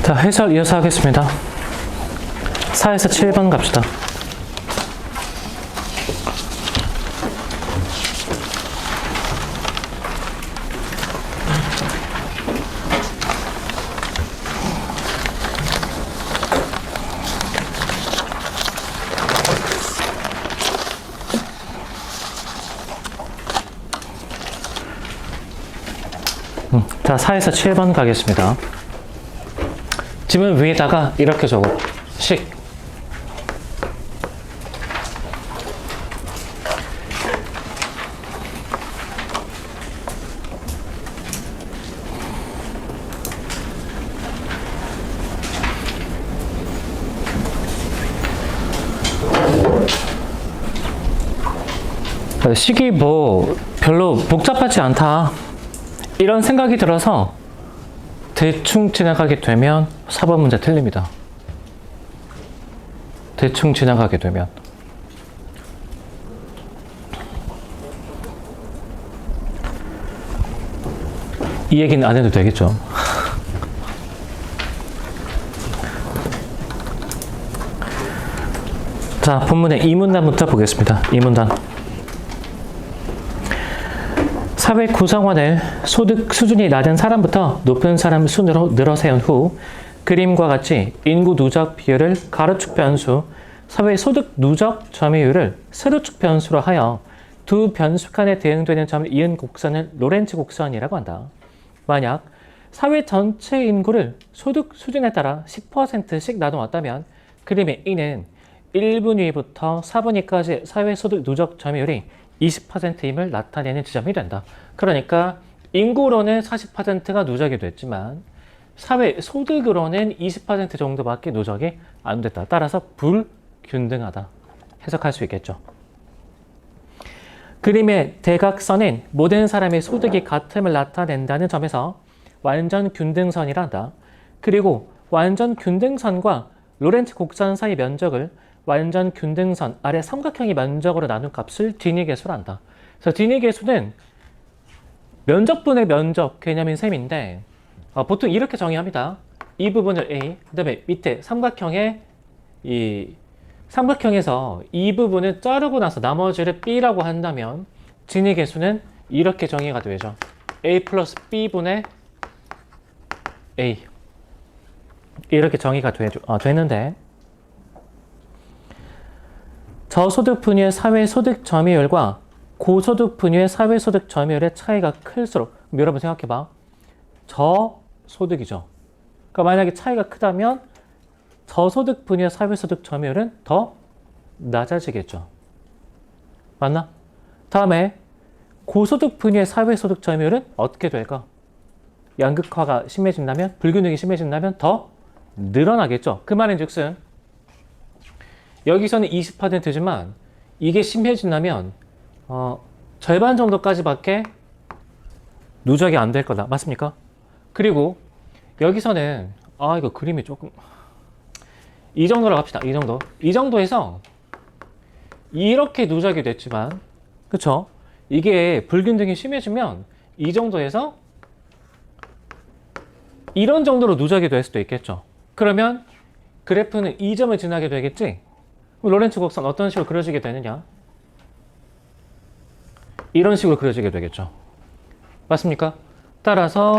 자, 해설 이어서 하겠습니다. 4에서 7번 갑시다. 자, 4에서 7번 가겠습니다. 지문 위에다가 이렇게 적어. 식. 식이 뭐 별로 복잡하지 않다 이런 생각이 들어서 대충 지나가게 되면 4번 문제 틀립니다. 대충 지나가게 되면. 이 얘기는 안 해도 되겠죠. 자, 본문의 2문단부터 보겠습니다. 2문단. 사회 구성원을 소득 수준이 낮은 사람부터 높은 사람 순으로 늘어세운 후 그림과 같이 인구 누적 비율을 가로축 변수, 사회 소득 누적 점유율을 세로축 변수로 하여 두 변수 간에 대응되는 점을 이은 곡선을 로렌츠 곡선이라고 한다. 만약 사회 전체 인구를 소득 수준에 따라 10%씩 나눠왔다면 그림의 E는 1분위부터 4분위까지 사회 소득 누적 점유율이 20%임을 나타내는 지점이 된다. 그러니까 인구로는 40%가 누적이 됐지만 사회 소득으로는 20% 정도밖에 누적이 안 됐다. 따라서 불균등하다. 해석할 수 있겠죠. 그림의 대각선은 모든 사람의 소득이 같음을 나타낸다는 점에서 완전 균등선이라 한다. 그리고 완전 균등선과 로렌츠 곡선 사이 면적을 완전 균등선 아래 삼각형의 면적으로 나눈 값을 디니 계수로 한다. 그래서 디니 계수는 면적분의 면적 개념인 셈인데 보통 이렇게 정의합니다. 이 부분을 A, 그 다음에 밑에 삼각형에서 이 부분을 자르고 나서 나머지를 B라고 한다면 디니 계수는 이렇게 정의가 되죠. A 플러스 B분의 A 이렇게 정의가 되는데 저소득 분유의 사회소득 점유율과 고소득 분유의 사회소득 점유율의 차이가 클수록 여러분 생각해봐. 저소득이죠. 그러니까 만약에 차이가 크다면 저소득 분유의 사회소득 점유율은 더 낮아지겠죠. 맞나? 다음에 고소득 분유의 사회소득 점유율은 어떻게 될까? 양극화가 심해진다면, 불균형이 심해진다면 더 늘어나겠죠. 그 말인 즉슨 여기서는 20%지만 이게 심해진다면 절반 정도까지밖에 누적이 안 될 거다. 맞습니까? 그리고 여기서는 이거 그림이 조금 이 정도로 갑시다. 이 정도에서 이렇게 누적이 됐지만 그쵸? 이게 불균등이 심해지면 이 정도에서 이런 정도로 누적이 될 수도 있겠죠. 그러면 그래프는 이 점을 지나게 되겠지? 로렌츠 곡선 어떤 식으로 그려지게 되느냐? 이런 식으로 그려지게 되겠죠. 맞습니까? 따라서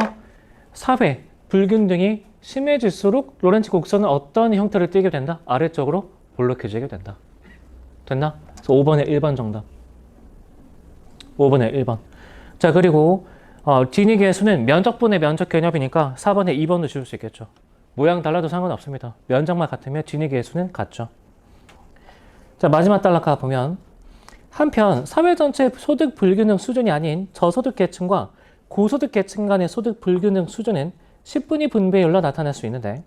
사회 불균등이 심해질수록 로렌츠 곡선은 어떤 형태를 띠게 된다? 아래쪽으로 볼록해지게 된다. 됐나? 그래서 5번에 1번 정답. 5번에 1번. 자, 그리고 디니 계수는 면적분의 면적 개념이니까 4번에 2번도 지울 수 있겠죠. 모양 달라도 상관없습니다. 면적만 같으면 디니 계수는 같죠. 자, 마지막 단락 가보면 한편 사회 전체 소득 불균등 수준이 아닌 저소득 계층과 고소득 계층 간의 소득 불균등 수준은 10분위 분배율로 나타날 수 있는데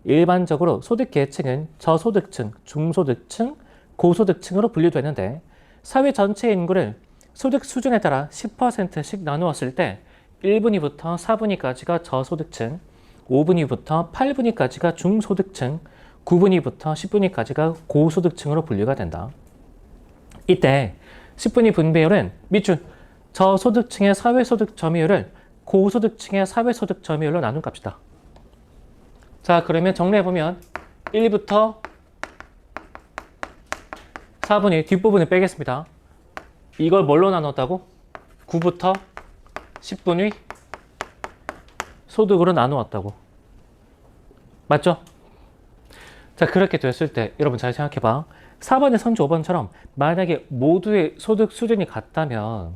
일반적으로 소득 계층은 저소득층, 중소득층, 고소득층으로 분류되는데 사회 전체 인구를 소득 수준에 따라 10%씩 나누었을 때 1분위부터 4분위까지가 저소득층, 5분위부터 8분위까지가 중소득층, 9분위부터 10분위까지가 고소득층으로 분류가 된다. 이때 10분위 분배율은 밑줄 저소득층의 사회소득 점유율을 고소득층의 사회소득 점유율로 나눈 값이다. 자, 그러면 정리해보면 1부터 4분의 뒷부분을 빼겠습니다. 이걸 뭘로 나눴다고? 9부터 10분의 소득으로 나누었다고. 맞죠? 자, 그렇게 됐을 때 여러분 잘 생각해봐. 4번의 선지 5번처럼 만약에 모두의 소득 수준이 같다면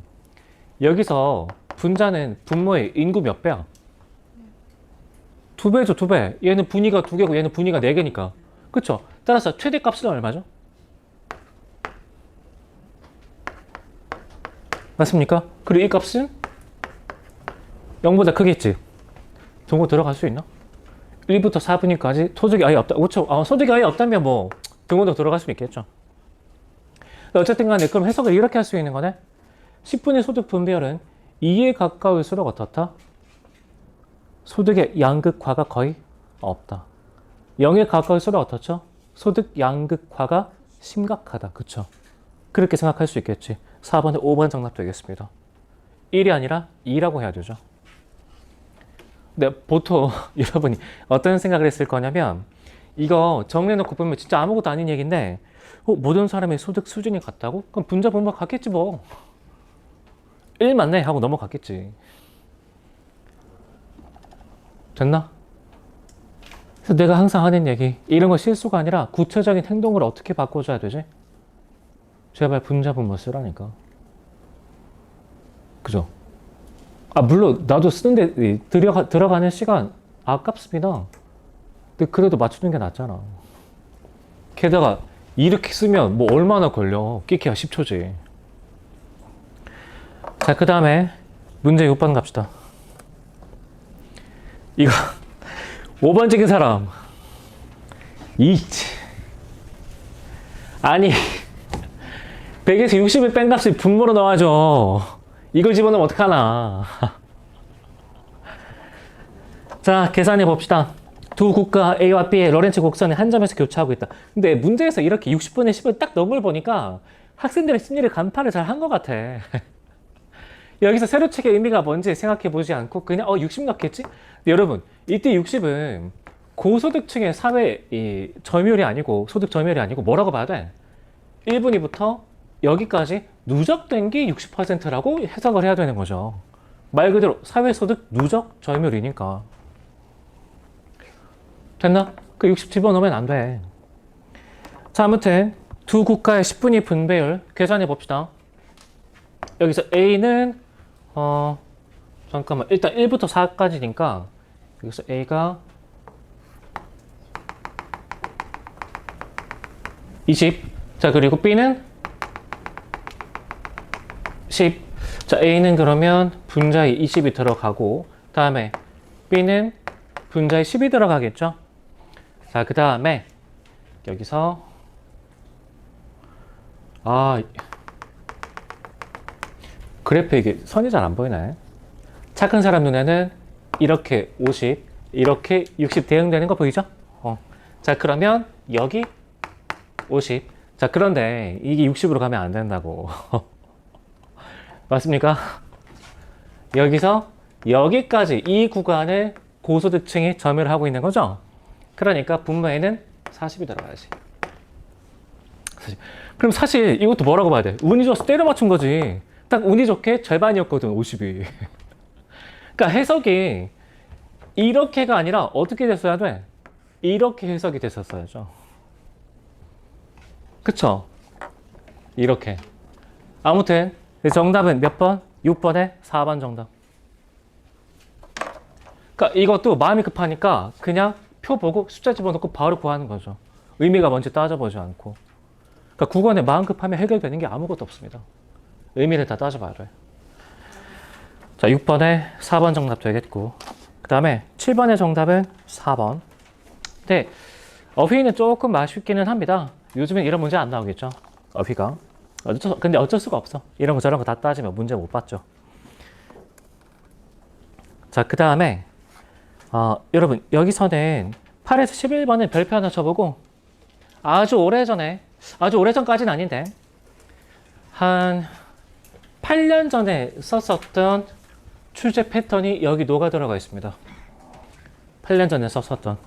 여기서 분자는 분모의 인구 몇 배야? 2배죠, 2배. 얘는 분위가 2개고 얘는 분위가 4개니까. 그쵸? 따라서 최대값은 얼마죠? 맞습니까? 그리고 이 값은 0보다 크겠지. 동호 들어갈 수 있나? 1부터 4분위까지 소득이 아예 없다. 그렇죠? 소득이 아예 없다면 뭐 동호도 들어갈 수 있겠죠. 어쨌든 간에 그럼 해석을 이렇게 할 수 있는 거네. 10분의 소득 분배율은 2에 가까울수록 어떻다? 소득의 양극화가 거의 없다. 0에 가까울수록 어떻죠? 소득 양극화가 심각하다. 그쵸? 그렇게 생각할 수 있겠지. 4번에 5번 정답 되겠습니다. 1이 아니라 2라고 해야 되죠. 근데 보통 여러분이 어떤 생각을 했을 거냐면 이거 정리해놓고 보면 진짜 아무것도 아닌 얘기인데 모든 사람의 소득 수준이 같다고? 그럼 분자 분모가 같겠지 뭐. 1 맞네 하고 넘어갔겠지. 됐나? 그래서 내가 항상 하는 얘기, 이런 거 실수가 아니라 구체적인 행동을 어떻게 바꿔줘야 되지? 제발 분자 분모 쓰라니까. 그죠? 물론 나도 쓰는데 들어가는 시간 아깝습니다. 근데 그래도 맞추는 게 낫잖아. 게다가 이렇게 쓰면 뭐 얼마나 걸려. 끼키야 10초지. 자, 그 다음에 문제 6번 갑시다. 이거 5번 찍은 사람 아니 100에서 60을 뺀 값을 분모로 넣어야죠. 이걸 집어넣으면 어떡하나. 자, 계산해 봅시다. 두 국가 A와 B의 로렌츠 곡선이 한 점에서 교차하고 있다. 근데 문제에서 이렇게 60분의 10을 딱 넣은 걸 보니까 학생들의 심리를 간파를 잘 한 것 같아. 여기서 세로책의 의미가 뭔지 생각해 보지 않고 그냥 60 넣겠지? 근데 여러분, 이때 60은 고소득층의 사회 점유율이 아니고 소득 점유율이 아니고 뭐라고 봐야 돼? 1분위부터 여기까지 누적된 게 60%라고 해석을 해야 되는 거죠. 말 그대로 사회소득 누적 점유율이니까. 됐나? 그 60 집어넣으면 안 돼. 자, 아무튼 두 국가의 10분위 분배율 계산해 봅시다. 여기서 A는 잠깐만, 일단 1부터 4까지니까 여기서 A가 20. 자, 그리고 B는 10. 자, A는 그러면 분자에 20이 들어가고, 다음에 B는 분자에 10이 들어가겠죠? 자, 그 다음에 여기서 그래프 이게 선이 잘 안 보이네. 착한 사람 눈에는 이렇게 50, 이렇게 60 대응되는 거 보이죠? 자, 그러면 여기 50. 자, 그런데 이게 60으로 가면 안 된다고. 맞습니까? 여기서 여기까지 이 구간을 고소득층이 점유를 하고 있는 거죠? 그러니까 분모에는 40이 들어가야지. 그럼 사실 이것도 뭐라고 봐야 돼? 운이 좋아서 때려 맞춘 거지. 딱 운이 좋게 절반이었거든, 50이. 그러니까 해석이 이렇게가 아니라 어떻게 됐어야 돼? 이렇게 해석이 됐었어야죠. 그쵸? 이렇게. 아무튼 정답은 몇 번? 6번에 4번 정답. 그러니까 이것도 마음이 급하니까 그냥 표 보고 숫자 집어넣고 바로 구하는 거죠. 의미가 뭔지 따져보지 않고. 그러니까 9권에 마음 급하면 해결되는 게 아무것도 없습니다. 의미를 다 따져봐야 돼. 자, 6번에 4번 정답 되겠고, 그 다음에 7번의 정답은 4번. 근데 어휘는 조금 아쉽기는 합니다. 요즘엔 이런 문제 안 나오겠죠, 어휘가. 근데 어쩔 수가 없어. 이런 거 저런 거 다 따지면 문제 못 봤죠. 자, 그 다음에 여러분, 여기서는 8에서 11번은 별표 하나 쳐보고, 아주 오래전까지는 아닌데 한 8년 전에 썼었던 출제 패턴이 여기 녹아 들어가 있습니다. 8년 전에 썼었던.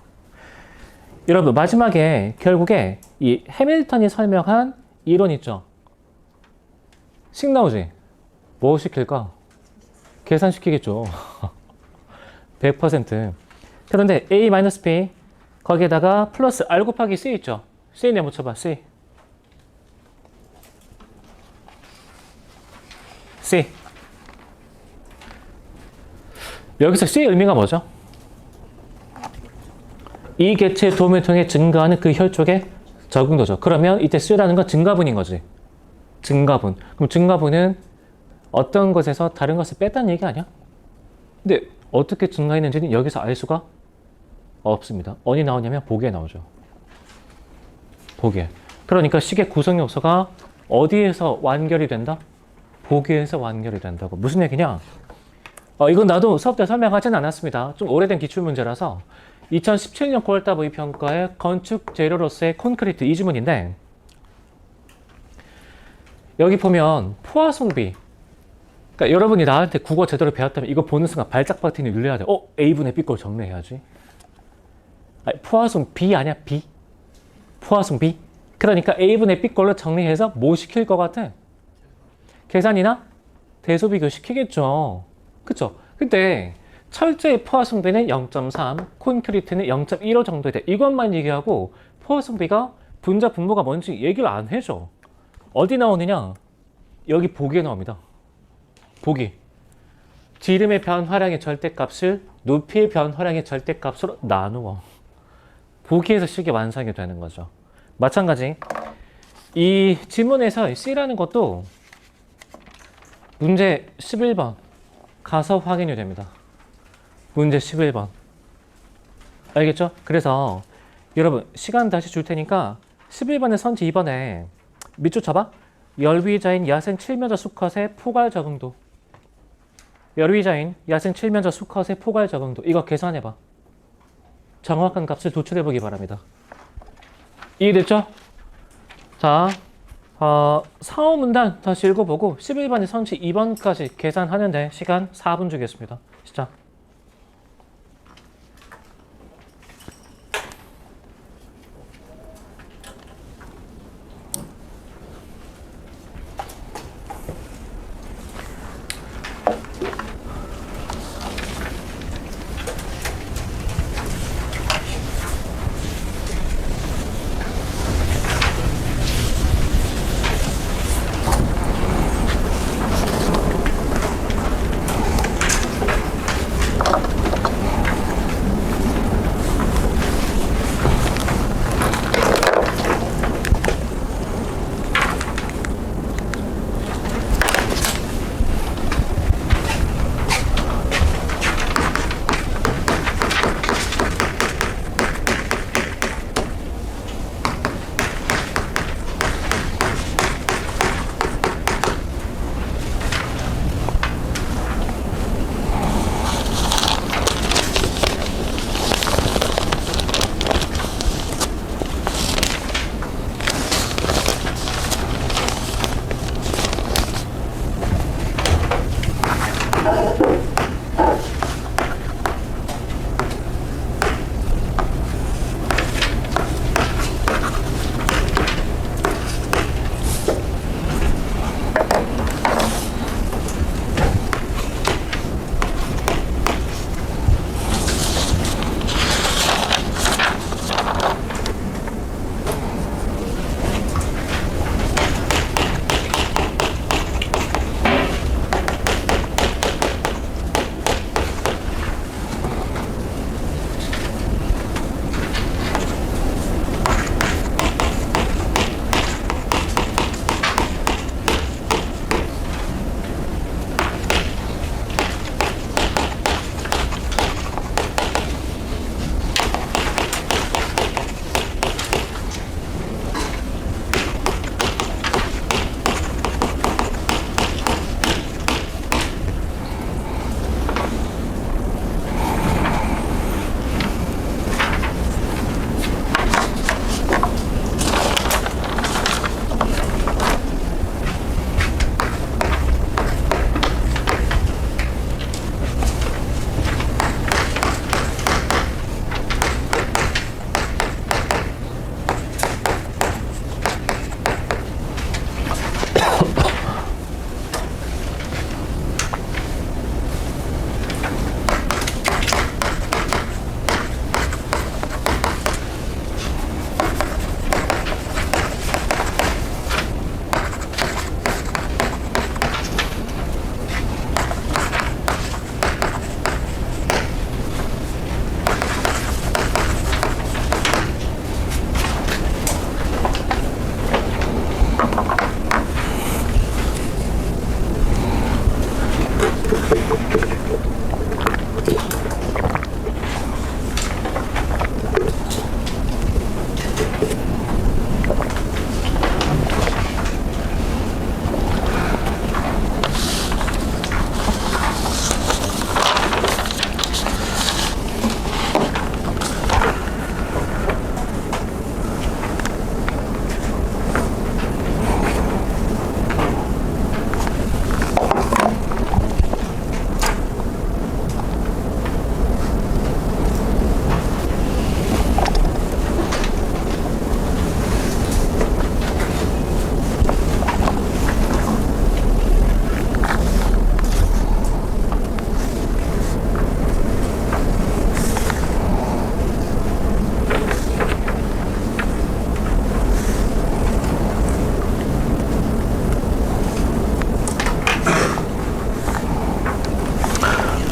여러분 마지막에 결국에 이 해밀턴이 설명한 이론 있죠. 식 나오지? 뭐 시킬까? 계산시키겠죠. 100%. 그런데 A-B 거기에다가 플러스 R 곱하기 C 있죠. C 내붙여봐. C. C. 여기서 C의 의미가 뭐죠? 이 개체의 도움을 통해 증가하는 그 혈족의 적응도죠. 그러면 이때 C라는 건 증가분인 거지. 증가분. 그럼 증가분은 어떤 것에서 다른 것을 뺐다는 얘기 아니야? 근데 어떻게 증가했는지는 여기서 알 수가 없습니다. 어디 나오냐면 보기에 나오죠. 보기에. 그러니까 식의 구성 요소가 어디에서 완결이 된다? 보기에서 완결이 된다고. 무슨 얘기냐? 이건 나도 수업 때 설명하진 않았습니다. 좀 오래된 기출문제라서 2017년 9월달 모의평가의 건축 재료로서의 콘크리트 이 지문인데 여기 보면 포화송비. 그러니까 여러분이 나한테 국어 제대로 배웠다면 이거 보는 순간 발작 버튼이 눌려야 돼. A분의 B 걸 정리해야지. 아니, 포화송 B 아니야? B. 포화송 B. 그러니까 A분의 B 걸로 정리해서 뭐 시킬 것 같아? 계산이나 대소비교 시키겠죠. 그쵸? 근데 철제의 포화성비는 0.3, 콘크리트는 0.15 정도 돼. 이것만 얘기하고 포화성비가 분자 분모가 뭔지 얘기를 안 해줘. 어디 나오느냐? 여기 보기에 나옵니다. 보기. 지름의 변화량의 절대값을 높이의 변화량의 절대값으로 나누어. 보기에서 식이 완성이 되는 거죠. 마찬가지. 이 지문에서 C라는 것도 문제 11번 가서 확인이 됩니다. 문제 11번. 알겠죠? 그래서 여러분 시간 다시 줄 테니까 11번의 선지 2번에 밑줄 쳐봐. 열위자인 야생 7면적 수컷의 포괄 적응도. 열위자인 야생 7면적 수컷의 포괄 적응도. 이거 계산해봐. 정확한 값을 도출해보기 바랍니다. 이해됐죠? 자, 4, 5문단 다시 읽어보고 11번의 선지 2번까지 계산하는데 시간 4분 주겠습니다. 시작.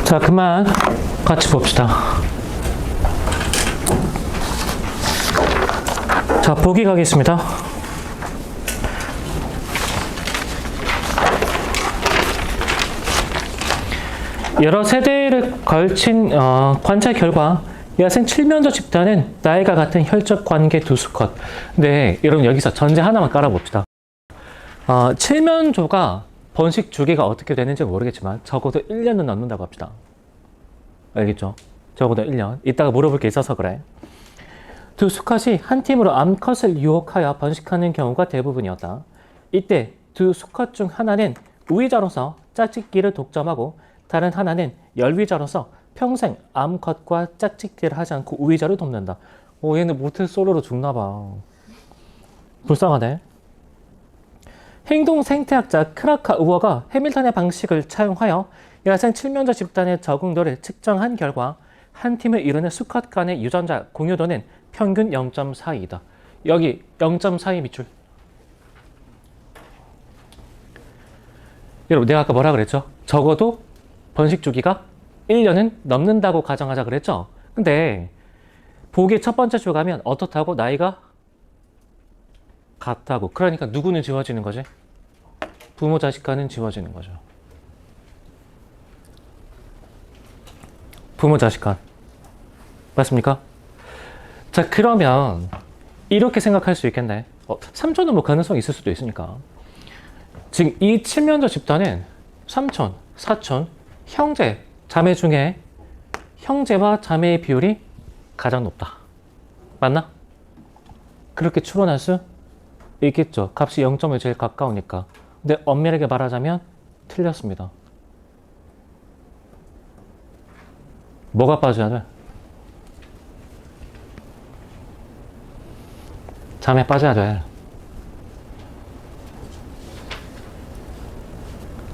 자, 그만 같이 봅시다. 자, 보기 가겠습니다. 여러 세대를 걸친 관찰 결과 이 학생 7면조 집단은 나이가 같은 혈적 관계 두 수컷. 네, 여러분 여기서 전제 하나만 깔아봅시다. 7면조가 번식 주기가 어떻게 되는지 모르겠지만 적어도 1년은 넘는다고 합시다. 알겠죠? 적어도 1년. 이따가 물어볼 게 있어서 그래. 두 수컷이 한 팀으로 암컷을 유혹하여 번식하는 경우가 대부분이었다. 이때 두 수컷 중 하나는 우위자로서 짝짓기를 독점하고 다른 하나는 열위자로서 평생 암컷과 짝짓기를 하지 않고 우위자를 돕는다. 얘는 모태솔로로 죽나봐. 불쌍하네. 행동 생태학자 크라카 우어가 해밀턴의 방식을 차용하여 야생 7면조 집단의 적응도를 측정한 결과 한 팀을 이루는 수컷 간의 유전자 공유도는 평균 0.42이다. 여기 0.42 밑줄. 여러분, 내가 아까 뭐라 그랬죠? 적어도 번식 주기가 1년은 넘는다고 가정하자 그랬죠? 근데 보기의 첫 번째 줄 가면 어떻다고? 나이가 같다고. 그러니까 누구는 지워지는 거지? 부모 자식 간은 지워지는 거죠. 부모 자식 간. 맞습니까? 자, 그러면 이렇게 생각할 수 있겠네. 삼촌은 뭐 가능성이 있을 수도 있으니까. 지금 이 7면조 집단은 삼촌, 사촌, 형제, 자매 중에 형제와 자매의 비율이 가장 높다. 맞나? 그렇게 추론할 수 있겠죠. 값이 0.5에 제일 가까우니까. 근데 엄밀하게 말하자면 틀렸습니다. 뭐가 빠져야 돼? 자매 빠져야 돼.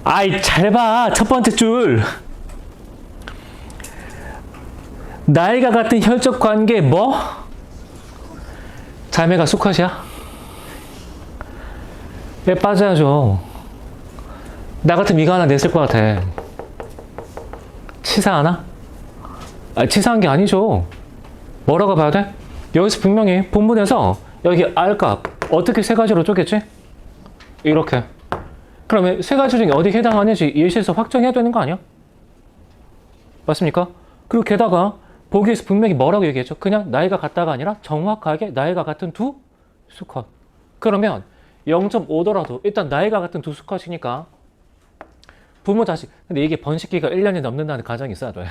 아이, 잘 봐. 첫 번째 줄. 나이가 같은 혈적 관계 뭐? 자매가 수컷이야? 왜 빠져야죠? 나 같으면 이거 하나 냈을 것 같아. 치사하나? 치사한 게 아니죠. 뭐라고 봐야 돼? 여기서 분명히 본문에서 여기 R값 어떻게 세 가지로 쪼갰지? 이렇게. 그러면 세 가지 중에 어디 해당하는지 예시에서 확정해야 되는 거 아니야? 맞습니까? 그리고 게다가 보기에서 분명히 뭐라고 얘기했죠? 그냥 나이가 같다가 아니라 정확하게 나이가 같은 두 수컷. 그러면 0.5더라도 일단 나이가 같은 두 수컷이니까 부모 자식. 근데 이게 번식기가 1년이 넘는다는 가정이 있어야 돼.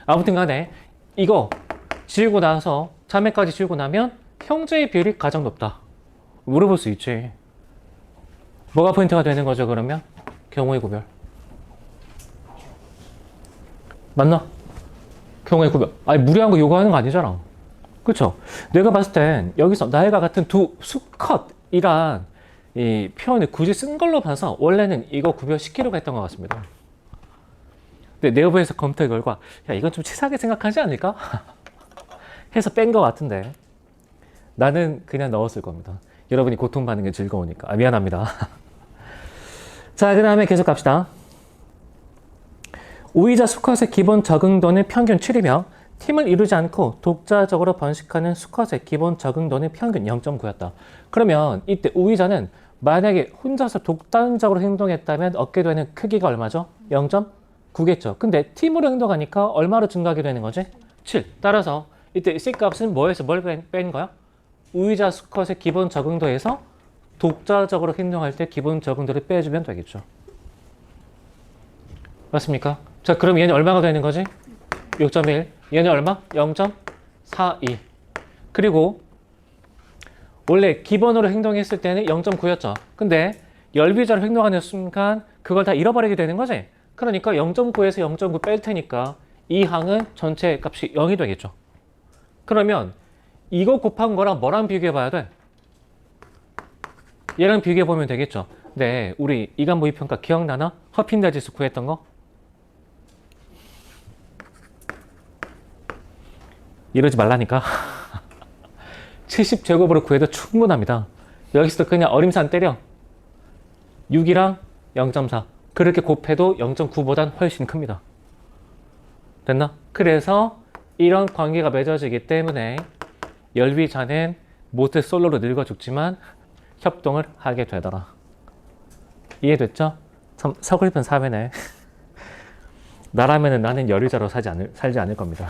아무튼 간에 이거 지우고 나서 자매까지 지우고 나면 형제의 비율이 가장 높다. 물어볼 수 있지. 뭐가 포인트가 되는 거죠, 그러면? 경우의 구별. 맞나? 경우의 구별. 아니, 무리한 거 요구하는 거 아니잖아. 그쵸? 내가 봤을 땐 여기서 나이가 같은 두 수컷이란 이 표현을 굳이 쓴 걸로 봐서 원래는 이거 구별시키려고 했던 것 같습니다. 근데 내부에서 검토 결과, 야, 이건 좀 치사하게 생각하지 않을까? 해서 뺀 것 같은데. 나는 그냥 넣었을 겁니다. 여러분이 고통받는 게 즐거우니까. 미안합니다. 자, 그 다음에 계속 갑시다. 우위자 수컷의 기본 적응도는 평균 7이며 팀을 이루지 않고 독자적으로 번식하는 수컷의 기본 적응도는 평균 0.9였다. 그러면 이때 우위자는 만약에 혼자서 독단적으로 행동했다면 얻게 되는 크기가 얼마죠? 0.9겠죠. 근데 팀으로 행동하니까 얼마로 증가하게 되는 거지? 7. 따라서 이때 C값은 뭐에서 뭘 뺀 거야? 우위자 수컷의 기본 적응도에서 독자적으로 행동할 때 기본 적응도를 빼주면 되겠죠. 맞습니까? 자, 그럼 얘는 얼마가 되는 거지? 6.1. 얘는 얼마? 0.42. 그리고 원래 기본으로 행동했을 때는 0.9였죠. 근데 열비자로 행동하는 순간 그걸 다 잃어버리게 되는 거지. 그러니까 0.9에서 0.9 뺄 테니까 이 항은 전체 값이 0이 되겠죠. 그러면 이거 곱한 거랑 뭐랑 비교해 봐야 돼? 얘랑 비교해 보면 되겠죠. 네, 우리 이간 모의평가 기억나나? 허핀다 지수 구했던 거? 이러지 말라니까. 70제곱으로 구해도 충분합니다. 여기서도 그냥 어림산 때려. 6이랑 0.4. 그렇게 곱해도 0.9보단 훨씬 큽니다. 됐나? 그래서 이런 관계가 맺어지기 때문에 열비자는 모두 솔로로 늙어 죽지만 협동을 하게 되더라. 이해됐죠? 참 서글픈 사회네. 나라면은 나는 열의자로 살지 않을 겁니다.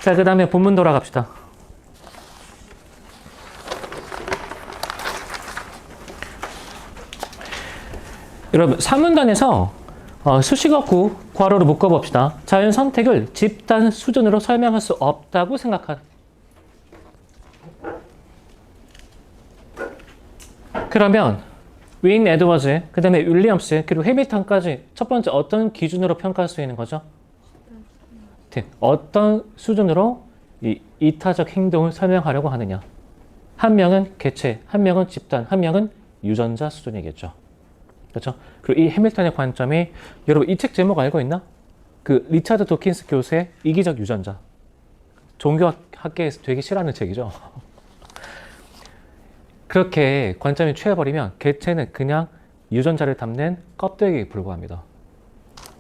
자, 그 다음에 본문 돌아갑시다. 여러분, 사문단에서 수식어구 괄호로 묶어봅시다. 자연 선택을 집단 수준으로 설명할 수 없다고 생각한. 그러면 윈 에드워즈, 그 다음에 윌리엄스, 그리고 해밀턴까지 첫 번째 어떤 기준으로 평가할 수 있는 거죠? 어떤 수준으로 이 이타적 행동을 설명하려고 하느냐. 한 명은 개체, 한 명은 집단, 한 명은 유전자 수준이겠죠. 그렇죠? 그리고 이 해밀턴의 관점이, 여러분 이 책 제목 알고 있나? 그 리차드 도킨스 교수의 이기적 유전자. 종교학계에서 되게 싫어하는 책이죠. 그렇게 관점이 취해버리면 개체는 그냥 유전자를 담는 껍데기에 불과합니다.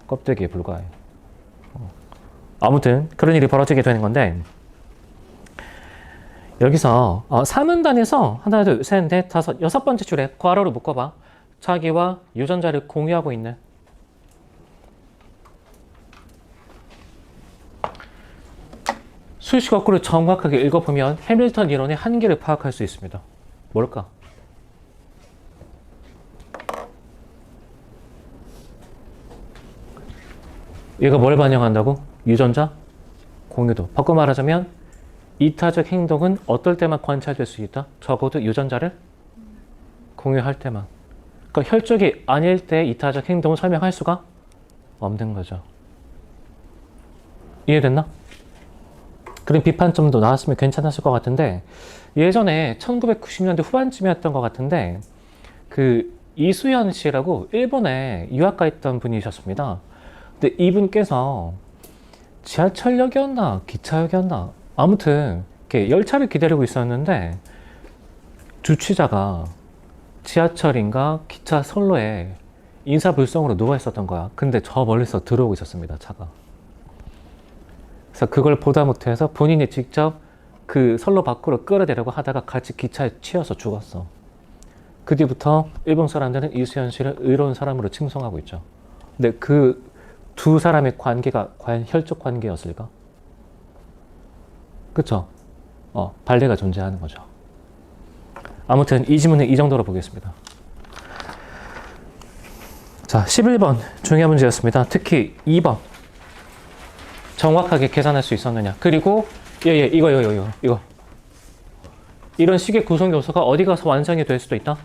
껍데기에 불과해요. 아무튼 그런 일이 벌어지게 되는 건데, 여기서 사문단에서 하나, 둘, 셋, 넷, 다섯, 여섯 번째 줄에 괄호로 묶어봐. 자기와 유전자를 공유하고 있는. 수식 어구를 정확하게 읽어보면 해밀턴 이론의 한계를 파악할 수 있습니다. 뭘까? 얘가 뭘 반영한다고? 유전자 공유도. 바꿔 말하자면 이타적 행동은 어떨 때만 관찰될 수 있다? 적어도 유전자를 공유할 때만. 그러니까 혈족이 아닐 때 이타적 행동을 설명할 수가 없는 거죠. 이해됐나? 그런 비판점도 나왔으면 괜찮았을 것 같은데, 예전에 1990년대 후반쯤이었던 것 같은데, 그 이수연 씨라고 일본에 유학가 있던 분이셨습니다. 근데 이분께서 지하철역이었나 기차역이었나 아무튼 이렇게 열차를 기다리고 있었는데, 주취자가 지하철인가 기차 선로에 인사불성으로 누워 있었던 거야. 근데 저 멀리서 들어오고 있었습니다, 차가. 그래서 그걸 보다 못해서 본인이 직접 그 선로 밖으로 끌어내려고 하다가 같이 기차에 치여서 죽었어. 그 뒤부터 일본 사람들은 이수연 씨를 의로운 사람으로 칭송하고 있죠. 근데 그 두 사람의 관계가 과연 혈족 관계였을까? 그쵸? 반례가 존재하는 거죠. 아무튼 이 지문은 이 정도로 보겠습니다. 자, 11번 중요한 문제였습니다. 특히 2번. 정확하게 계산할 수 있었느냐. 그리고 이거. 이런 식의 구성 요소가 어디 가서 완성이 될 수도 있다?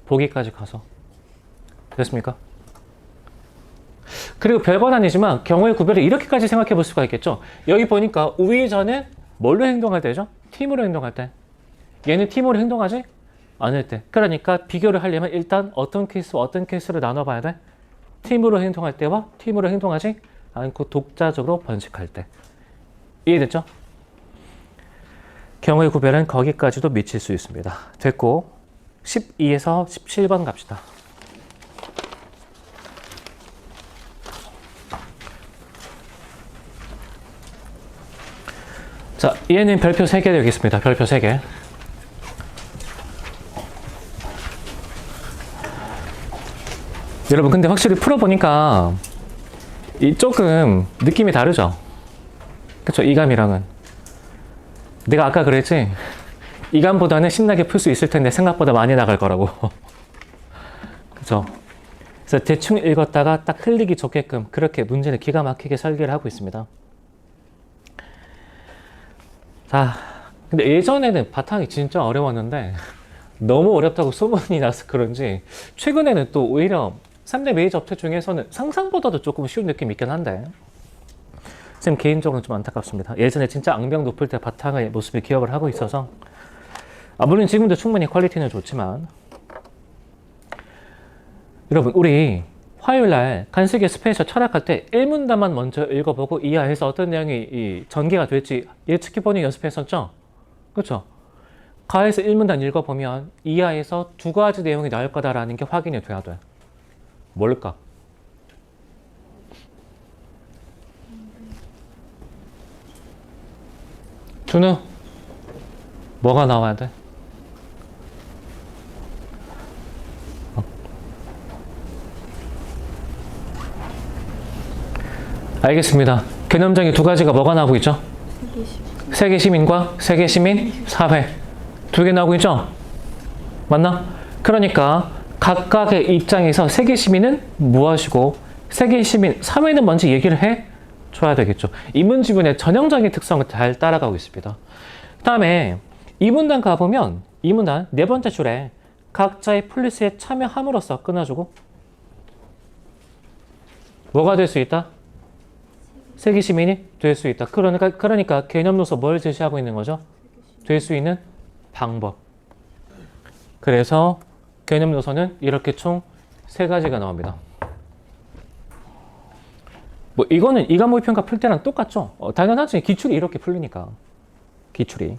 보기까지 가서. 됐습니까? 그리고 별건 아니지만 경우의 구별을 이렇게까지 생각해 볼 수가 있겠죠. 여기 보니까 우위자는 뭘로 행동할 때죠? 팀으로 행동할 때. 얘는 팀으로 행동하지 않을 때. 그러니까 비교를 하려면 일단 어떤 케이스와 어떤 케이스를 나눠봐야 돼? 팀으로 행동할 때와 팀으로 행동하지 않고 독자적으로 번식할 때. 이해됐죠? 경우의 구별은 거기까지도 미칠 수 있습니다. 됐고, 12에서 17번 갑시다. 자, 얘는 별표 3개 되겠습니다. 별표 3개. 여러분, 근데 확실히 풀어보니까 조금 느낌이 다르죠? 그쵸? 이감이랑은. 내가 아까 그랬지? 이감보다는 신나게 풀 수 있을 텐데 생각보다 많이 나갈 거라고. 그쵸? 그래서 대충 읽었다가 딱 흘리기 좋게끔 그렇게 문제를 기가 막히게 설계를 하고 있습니다. 자, 근데 예전에는 바탕이 진짜 어려웠는데 너무 어렵다고 소문이 나서 그런지 최근에는 또 오히려 3대 메이저 업체 중에서는 상상보다도 조금 쉬운 느낌이 있긴 한데, 쌤 개인적으로는 좀 안타깝습니다. 예전에 진짜 악명 높을 때 바탕의 모습을 기억을 하고 있어서, 물론 지금도 충분히 퀄리티는 좋지만. 여러분, 우리 화요일날 간식의 스페셜 철학할 때 1문단만 먼저 읽어보고 이하에서 어떤 내용이 전개가 될지 예측해보는 연습했었죠? 그렇죠? 가에서 1문단 읽어보면 이하에서 두 가지 내용이 나올 거다라는 게 확인이 돼야 돼. 뭘까? 준우, 뭐가 나와야 돼? 알겠습니다. 개념장애 두 가지가 뭐가 나오고 있죠? 세계 시민과 세계 시민 사회 두 개 나오고 있죠? 맞나? 그러니까 각각의 입장에서 세계 시민은 무엇이고 세계 시민 사회는 먼저 얘기를 해 줘야 되겠죠. 이문지문의 전형적인 특성을 잘 따라가고 있습니다. 그 다음에 이 문단 가보면 이 문단 네 번째 줄에 각자의 플리스에 참여함으로써 끊어주고 뭐가 될 수 있다? 세계 시민이 될 수 있다. 그러니까 개념로서 뭘 제시하고 있는 거죠? 될 수 있는 방법. 그래서 개념로서는 이렇게 총 3가지가 나옵니다. 뭐 이거는 이 과목의 평가 풀 때랑 똑같죠? 당연하지. 기출이 이렇게 풀리니까. 기출이.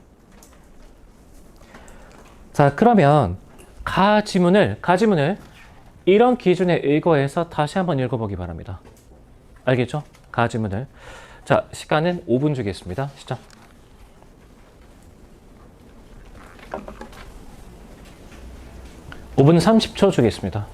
자, 그러면 가지문을 이런 기준에 의거해서 다시 한번 읽어보기 바랍니다. 알겠죠? 가지문을. 자, 시간은 5분 주겠습니다. 시작. (5분 30초) 주겠습니다.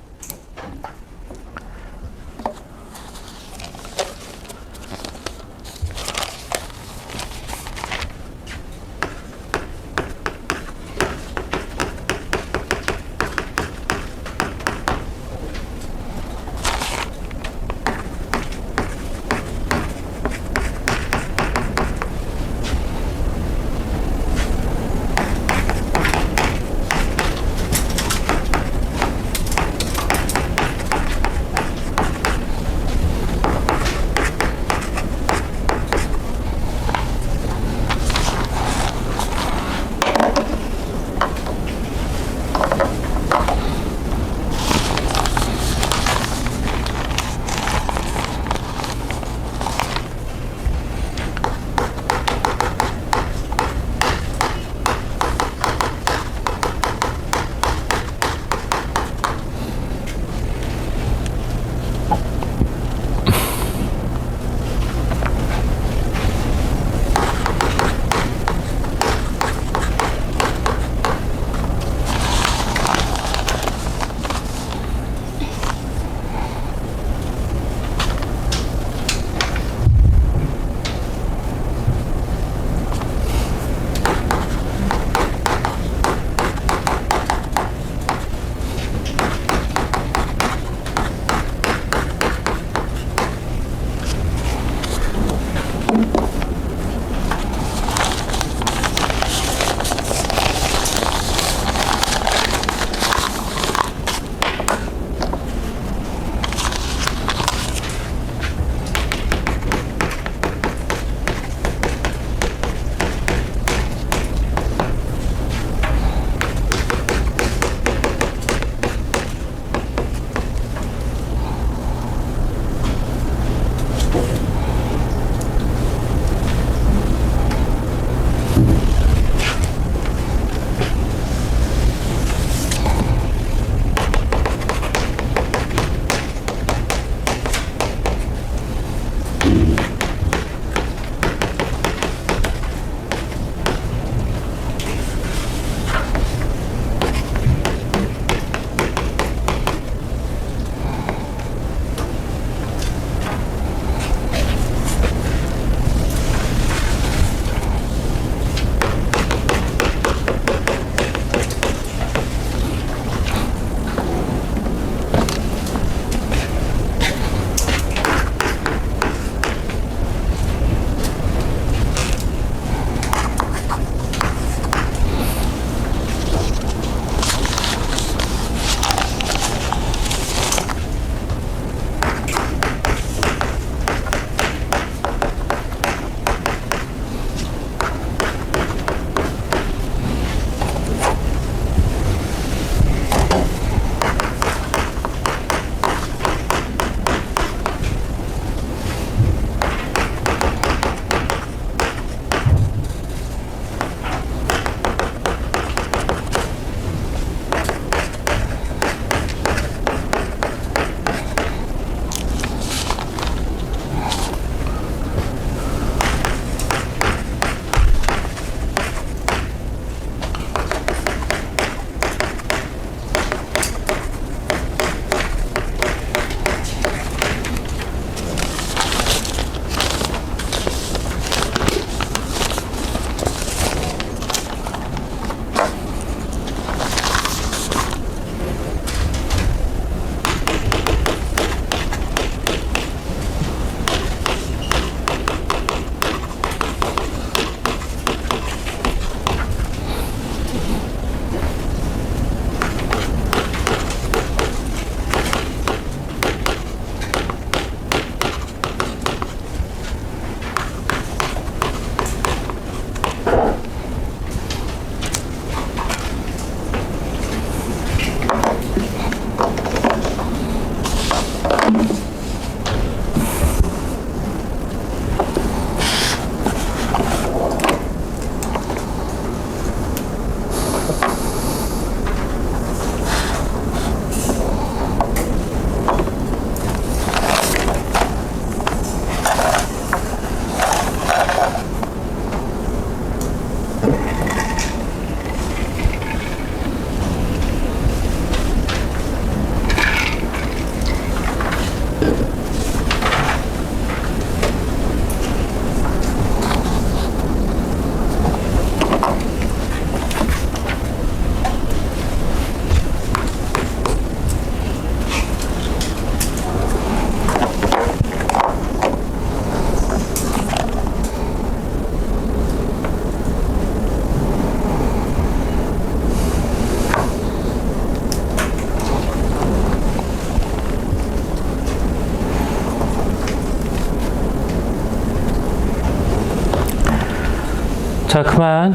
자, 그만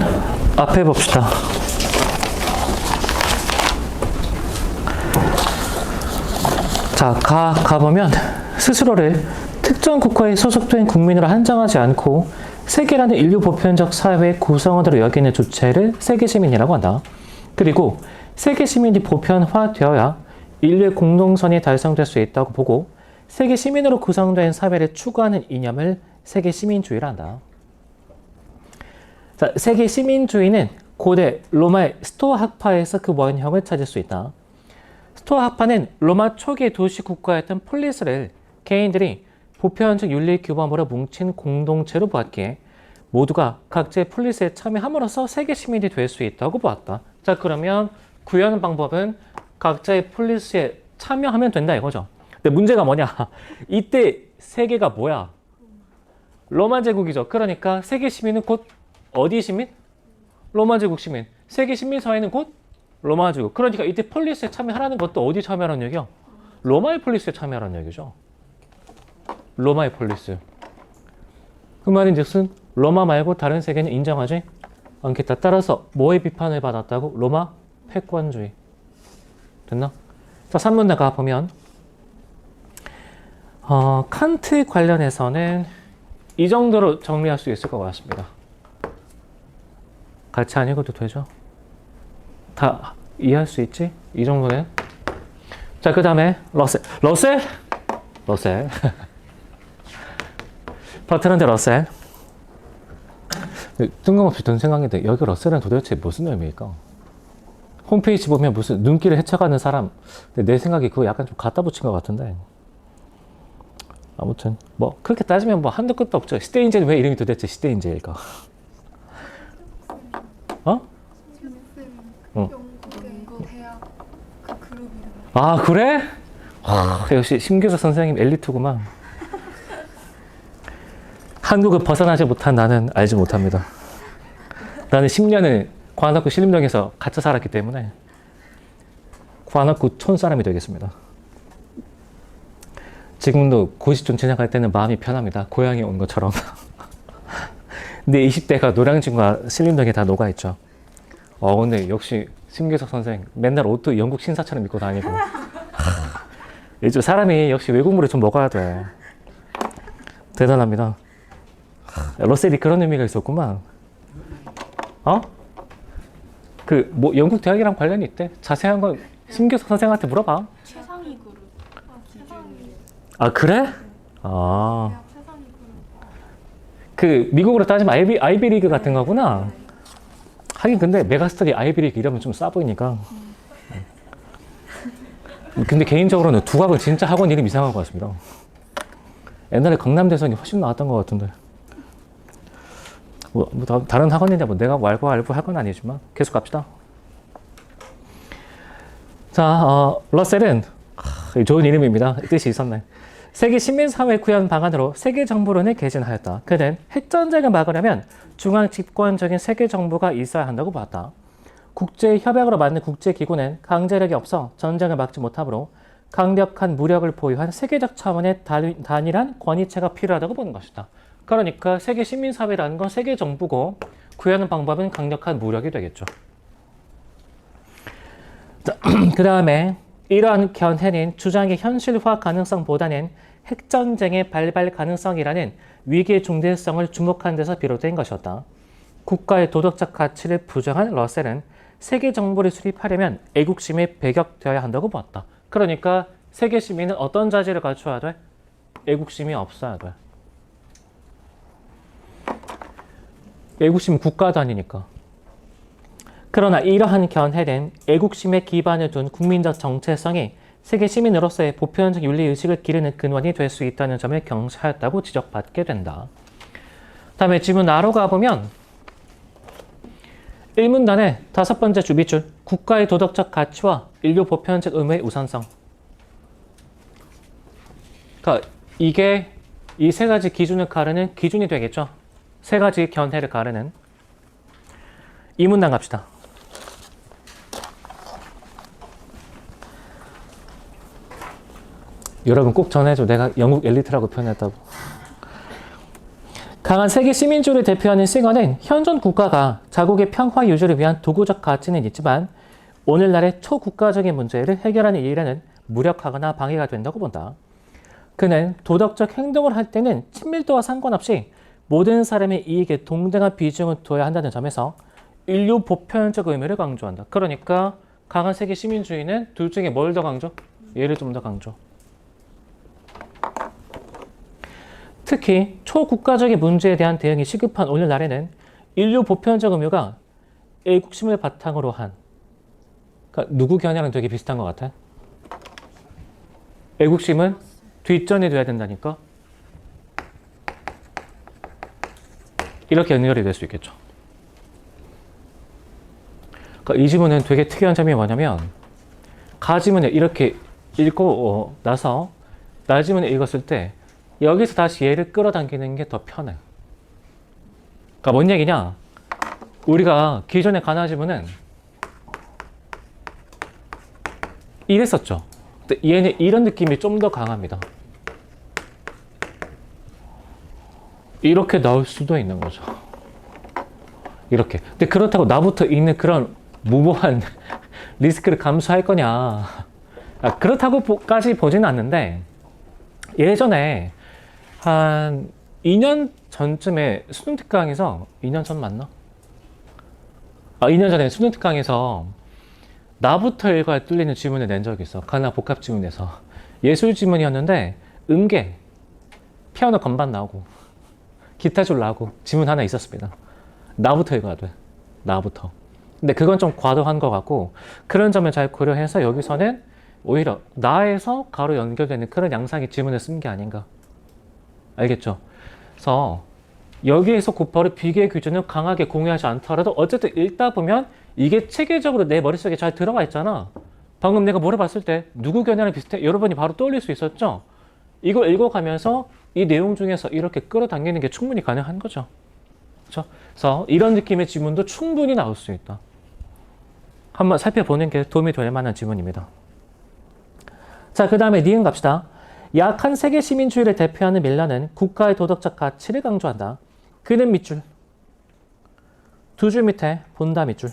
앞에 봅시다. 자, 가보면 스스로를 특정 국가에 소속된 국민으로 한정하지 않고 세계라는 인류 보편적 사회의 구성원으로 여기는 주체를 세계 시민이라고 한다. 그리고 세계 시민이 보편화되어야 인류의 공동선이 달성될 수 있다고 보고 세계 시민으로 구성된 사회를 추구하는 이념을 세계 시민주의라 한다. 자, 세계 시민주의는 고대 로마의 스토아 학파에서 그 원형을 찾을 수 있다. 스토아 학파는 로마 초기 도시 국가였던 폴리스를 개인들이 보편적 윤리 규범으로 뭉친 공동체로 보았기에 모두가 각자의 폴리스에 참여함으로써 세계 시민이 될 수 있다고 보았다. 자, 그러면 구현 방법은 각자의 폴리스에 참여하면 된다 이거죠. 근데 문제가 뭐냐? 이때 세계가 뭐야? 로마 제국이죠. 그러니까 세계 시민은 곧 어디 시민? 로마 제국 시민. 세계 시민 사회는 곧 로마 제국. 그러니까 이때 폴리스에 참여하라는 것도 어디 참여하라는 얘기야? 로마의 폴리스에 참여하라는 얘기죠. 로마의 폴리스. 그 말인즉슨 로마 말고 다른 세계는 인정하지 않겠다. 따라서 뭐의 비판을 받았다고? 로마 패권주의. 됐나? 자, 3문단 가보면 칸트 관련해서는 이 정도로 정리할 수 있을 것 같습니다. 같이 안 읽어도 되죠? 다 이해할 수 있지? 이 정도는. 자, 그 다음에 러셀? 버트란드 러셀. 뜬금없이 든 생각인데 여기 러셀은 도대체 무슨 의미일까? 홈페이지 보면 무슨 눈길을 헤쳐가는 사람. 내 생각이 그거 약간 좀 갖다 붙인 것 같은데. 아무튼 뭐 그렇게 따지면 뭐 한도 끝도 없죠. 시대인제는 왜 이름이 도대체 시대인제일까? 어? 응. 영국 대학 그 그룹 이름. 아, 그래? 역시 심규서 선생님 엘리트구만. 한국을 벗어나지 못한 나는 알지 못합니다. 나는 10년을 관악구 신림동에서 갇혀 살았기 때문에 관악구 촌 사람이 되겠습니다. 지금도 고시촌 지나갈 때는 마음이 편합니다. 고향에 온 것처럼. 근데 20대가 노량진과 신림동에 다 녹아있죠. 근데 역시 심규석 선생 맨날 옷도 영국 신사처럼 입고 다니고. 요즘 사람이 역시 외국물을 좀 먹어야 돼. 대단합니다. 러셀이 그런 의미가 있었구만. 뭐 영국 대학이랑 관련이 있대. 자세한 건 심규석 선생한테 물어봐. 최상위 그룹. 최상위. 아, 그래? 대학 최상위 그룹. 그 미국으로 따지면 아이비리그 같은 거구나. 하긴 근데 메가스터디 아이비리그 이러면 좀 싸 보이니까. 근데 개인적으로는 두각은 진짜 학원 이름 이상한 것 같습니다. 옛날에 강남대성이 훨씬 나왔던 것 같은데. 뭐 다른 학원인데 뭐 내가 알고 할 건 아니지만 계속 갑시다. 자, 러셀은 좋은 이름입니다. 뜻이 있었네. 세계 시민사회 구현 방안으로 세계 정부론을 개진하였다. 그는 핵전쟁을 막으려면 중앙 집권적인 세계 정부가 있어야 한다고 보았다. 국제 협약으로 만든 국제기구는 강제력이 없어 전쟁을 막지 못하므로 강력한 무력을 보유한 세계적 차원의 단일한 권위체가 필요하다고 보는 것이다. 그러니까 세계 시민사회라는 건 세계 정부고 구현하는 방법은 강력한 무력이 되겠죠. 그 다음에 이러한 견해는 주장의 현실화 가능성보다는 핵전쟁의 발발 가능성이라는 위기의 중대성을 주목한 데서 비롯된 것이었다. 국가의 도덕적 가치를 부정한 러셀은 세계 정부를 수립하려면 애국심이 배격되어야 한다고 보았다. 그러니까 세계 시민은 어떤 자질을 갖춰야 돼? 애국심이 없어야 돼. 애국심은 국가 단위니까. 그러나 이러한 견해는 애국심에 기반을 둔 국민적 정체성이 세계 시민으로서의 보편적 윤리의식을 기르는 근원이 될 수 있다는 점을 경시하였다고 지적받게 된다. 다음에 지문 나로 가보면 1문단의 5번째 주비줄, 국가의 도덕적 가치와 인류 보편적 의무의 우선성. 그러니까 이게 이 세 가지 기준을 가르는 기준이 되겠죠. 세 가지 견해를 가르는. 2문단 갑시다. 여러분 꼭 전해줘. 내가 영국 엘리트라고 표현했다고. 강한 세계 시민주의를 대표하는 싱어는 현존 국가가 자국의 평화 유지를 위한 도구적 가치는 있지만 오늘날의 초국가적인 문제를 해결하는 일에는 무력하거나 방해가 된다고 본다. 그는 도덕적 행동을 할 때는 친밀도와 상관없이 모든 사람의 이익에 동등한 비중을 둬야 한다는 점에서 인류 보편적 의미를 강조한다. 그러니까 강한 세계 시민주의는 둘 중에 뭘 더 강조? 얘를 좀 더 강조. 특히 초국가적인 문제에 대한 대응이 시급한 오늘날에는 인류 보편적 의무가 애국심을 바탕으로 한, 그러니까 누구 견해랑 되게 비슷한 것 같아. 애국심은 뒷전에 둬야 된다니까. 이렇게 연결이 될 수 있겠죠. 그러니까 이 지문은 되게 특이한 점이 뭐냐면 가지문을 이렇게 읽고 나서 나지문을 읽었을 때 여기서 다시 얘를 끌어당기는 게 더 편해. 그러니까 뭔 얘기냐? 우리가 기존의 가나지문은 이랬었죠. 근데 얘는 이런 느낌이 좀 더 강합니다. 이렇게 나올 수도 있는 거죠. 이렇게. 근데 그렇다고 나부터 읽는 그런 무모한 리스크를 감수할 거냐. 그렇다고까지 보지는 않는데 예전에 한 2년 전쯤에 수능 특강에서 2년 전 맞나? 2년 전에 수능 특강에서 나부터 읽어야 뚫리는 지문을 낸 적이 있어. 가나 복합 지문에서. 예술 지문이었는데 음계, 피아노 건반 나오고 기타 줄 나오고 지문 하나 있었습니다. 나부터 읽어야 돼. 나부터. 근데 그건 좀 과도한 것 같고 그런 점을 잘 고려해서 여기서는 오히려 나에서 가로 연결되는 그런 양상의 지문을 쓴 게 아닌가. 알겠죠? 그래서 여기에서 곧바로 비교의 기준을 강하게 공유하지 않더라도 어쨌든 읽다 보면 이게 체계적으로 내 머릿속에 잘 들어가 있잖아. 방금 내가 물어봤을 때 누구 견해랑 비슷해? 여러분이 바로 떠올릴 수 있었죠? 이걸 읽어가면서 이 내용 중에서 이렇게 끌어당기는 게 충분히 가능한 거죠. 그렇죠? 그래서 이런 느낌의 지문도 충분히 나올 수 있다. 한번 살펴보는 게 도움이 될 만한 지문입니다. 자, 그 다음에 니은 갑시다. 약한 세계 시민주의를 대표하는 밀러는 국가의 도덕적 가치를 강조한다. 그는 밑줄. 두 줄 밑에 본다 밑줄.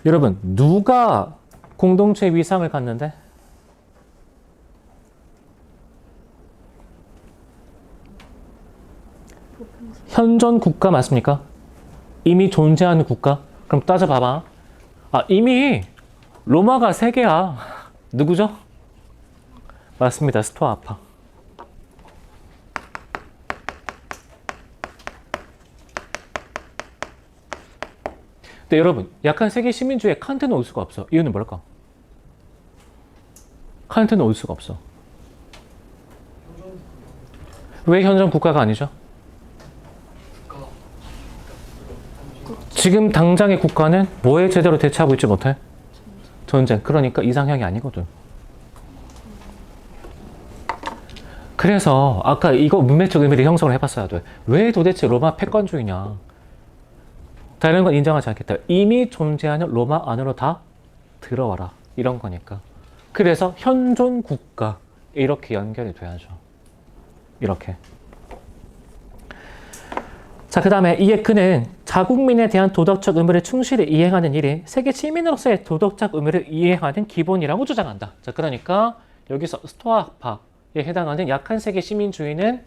여러분, 누가 공동체 위상을 갖는데? 현존 국가 맞습니까? 이미 존재하는 국가? 그럼 따져봐봐. 이미 로마가 세계야. 누구죠? 맞습니다. 스토아파. 근데 여러분, 약한 세계 시민주의에 칸트는 올 수가 없어. 이유는 뭘까? 칸트는 올 수가 없어. 왜 현존 국가가 아니죠? 지금 당장의 국가는 뭐에 제대로 대처하고 있지 못해? 전쟁. 그러니까 이상형이 아니거든. 그래서 아까 이거 문맥적 의미를 형성을 해봤어야 돼. 왜 도대체 로마 패권주의냐? 다른 건 인정하지 않겠다. 이미 존재하는 로마 안으로 다 들어와라. 이런 거니까. 그래서 현존 국가 이렇게 연결이 돼야죠. 이렇게. 자, 그 다음에 이에 그는 자국민에 대한 도덕적 의무를 충실히 이행하는 일이 세계 시민으로서의 도덕적 의무를 이행하는 기본이라고 주장한다. 자, 그러니까 여기서 스토아파에 해당하는 약한 세계 시민주의는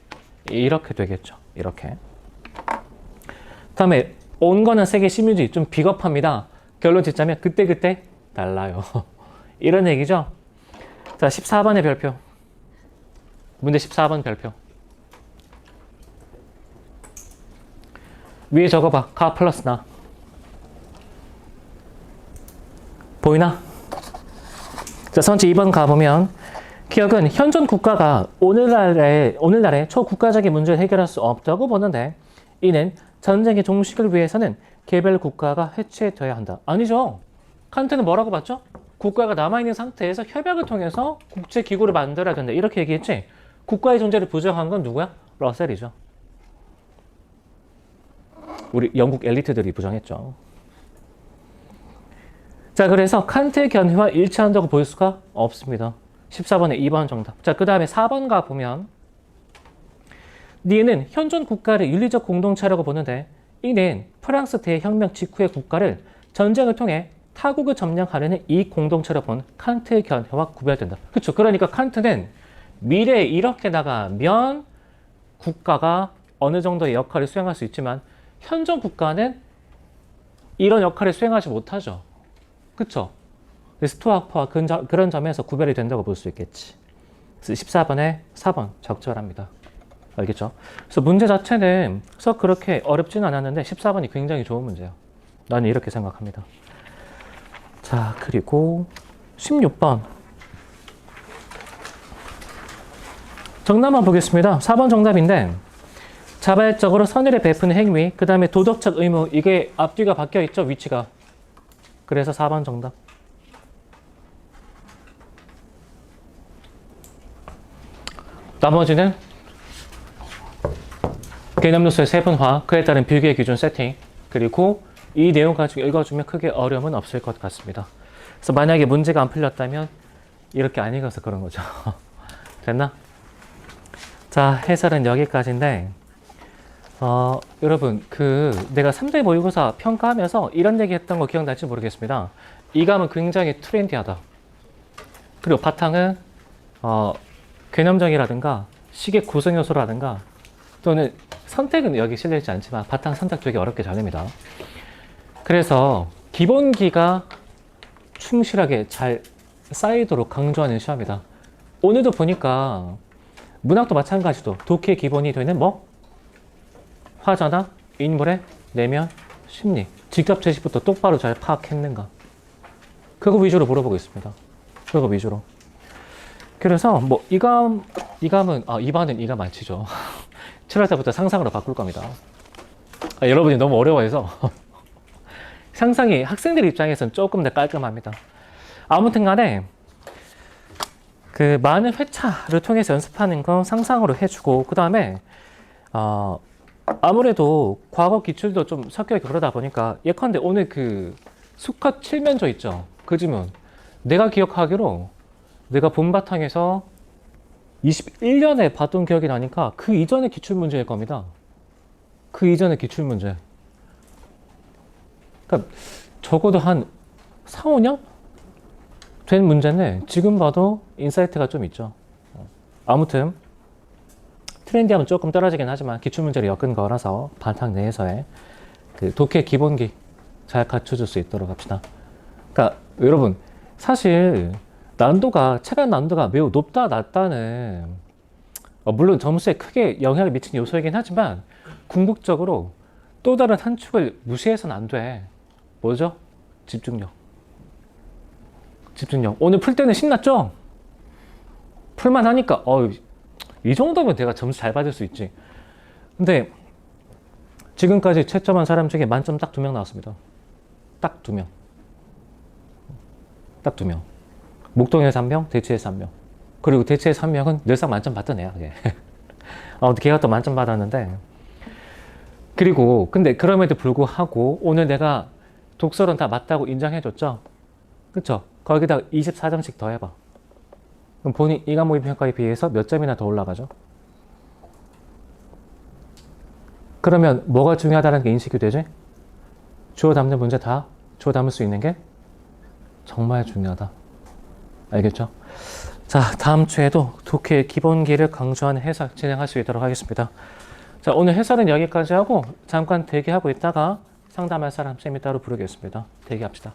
이렇게 되겠죠. 이렇게. 다음에 온건한 세계 시민주의 좀 비겁합니다. 결론 짓자면 그때그때 달라요. 이런 얘기죠. 자, 14번의 별표. 문제 14번 별표. 위에 적어봐. 가 플러스 나. 보이나? 자, 선지 2번 가보면 기억은 현존 국가가 오늘날의 초국가적인 문제를 해결할 수 없다고 보는데 이는 전쟁의 종식을 위해서는 개별 국가가 해체되어야 한다. 아니죠. 칸트는 뭐라고 봤죠? 국가가 남아있는 상태에서 협약을 통해서 국제기구를 만들어야 된다. 이렇게 얘기했지? 국가의 존재를 부정한 건 누구야? 러셀이죠. 우리 영국 엘리트들이 부정했죠. 자, 그래서 칸트의 견해와 일치한다고 볼 수가 없습니다. 14번에 2번 정답. 자, 그 다음에 4번 가보면 니은 현존 국가를 윤리적 공동체라고 보는데 이는 프랑스 대혁명 직후의 국가를 전쟁을 통해 타국을 점령하려는 이 공동체로 본 칸트의 견해와 구별된다. 그렇죠. 그러니까 칸트는 미래에 이렇게 나가면 국가가 어느 정도의 역할을 수행할 수 있지만 현존 국가는 이런 역할을 수행하지 못하죠. 그렇죠. 스투아트와 그런 점에서 구별이 된다고 볼 수 있겠지. 그래서 14번에 4번 적절합니다. 알겠죠? 그래서 문제 자체는 썩 그렇게 어렵지는 않았는데 14번이 굉장히 좋은 문제예요. 나는 이렇게 생각합니다. 자, 그리고 16번. 정답만 보겠습니다. 4번 정답인데 자발적으로 선의를 베푸는 행위, 그 다음에 도덕적 의무, 이게 앞뒤가 바뀌어 있죠, 위치가. 그래서 4번 정답. 나머지는 개념로서의 세분화, 그에 따른 비교의 기준 세팅, 그리고 이 내용 가지고 읽어주면 크게 어려움은 없을 것 같습니다. 그래서 만약에 문제가 안 풀렸다면 이렇게 안 읽어서 그런 거죠. 됐나? 자, 해설은 여기까지인데 여러분 내가 3대 모의고사 평가하면서 이런 얘기 했던 거 기억날지 모르겠습니다. 이 과목은 굉장히 트렌디하다. 그리고 바탕은 개념정의라든가 식의 구성 요소라든가 또는 선택은 여기 실려있지 않지만 바탕 선택 되게 어렵게 잘 됩니다. 그래서 기본기가 충실하게 잘 쌓이도록 강조하는 시험이다. 오늘도 보니까 문학도 마찬가지도 독해의 기본이 되는 화자나 인물의 내면, 심리, 직접 제시부터 똑바로 잘 파악했는가. 그거 위주로 물어보고 있습니다. 그거 위주로. 그래서 이 감은 2반은 이가 많지죠. 7월 때부터 상상으로 바꿀 겁니다. 여러분이 너무 어려워해서 상상이 학생들 입장에서는 조금 더 깔끔합니다. 아무튼 간에 많은 회차를 통해서 연습하는 건 상상으로 해주고 그 다음에 아무래도 과거 기출도 좀 섞여있고 그러다 보니까 예컨대 오늘 수컷 7면조 있죠. 그 지문 내가 기억하기로 내가 본바탕에서 21년에 봤던 기억이 나니까 그 이전의 기출문제일 겁니다. 그 이전의 기출문제. 그러니까 적어도 한 4, 5년 된 문제인데 지금 봐도 인사이트가 좀 있죠. 아무튼 트렌디함은 조금 떨어지긴 하지만 기출문제를 엮은 거라서 바탕 내에서의 독해 기본기 잘 갖춰줄 수 있도록 합시다. 그러니까 여러분 사실 체감 난도가 매우 높다 낮다는 물론 점수에 크게 영향을 미치는 요소이긴 하지만 궁극적으로 또 다른 한 축을 무시해서는 안 돼. 뭐죠? 집중력. 오늘 풀 때는 신났죠? 풀만 하니까 이 정도면 내가 점수 잘 받을 수 있지. 근데 지금까지 채점한 사람 중에 만점 딱 2명 나왔습니다. 딱 2명. 딱 2명. 목동에서 1명, 대치에서 1명. 그리고 대치에서 1명은 늘상 만점 받던 애야. 걔가 또 만점 받았는데 근데 그럼에도 불구하고 오늘 내가 독서는 다 맞다고 인정해줬죠? 그쵸? 거기다가 24점씩 더 해봐. 그럼 본인 이 과목의 평가에 비해서 몇 점이나 더 올라가죠? 그러면 뭐가 중요하다는 게 인식이 되지? 주어 담는 문제 다 주어 담을 수 있는 게 정말 중요하다. 알겠죠? 자, 다음 주에도 독해의 기본기를 강조하는 해설 진행할 수 있도록 하겠습니다. 자, 오늘 해설은 여기까지 하고 잠깐 대기하고 있다가 상담할 사람 쌤이 따로 부르겠습니다. 대기합시다.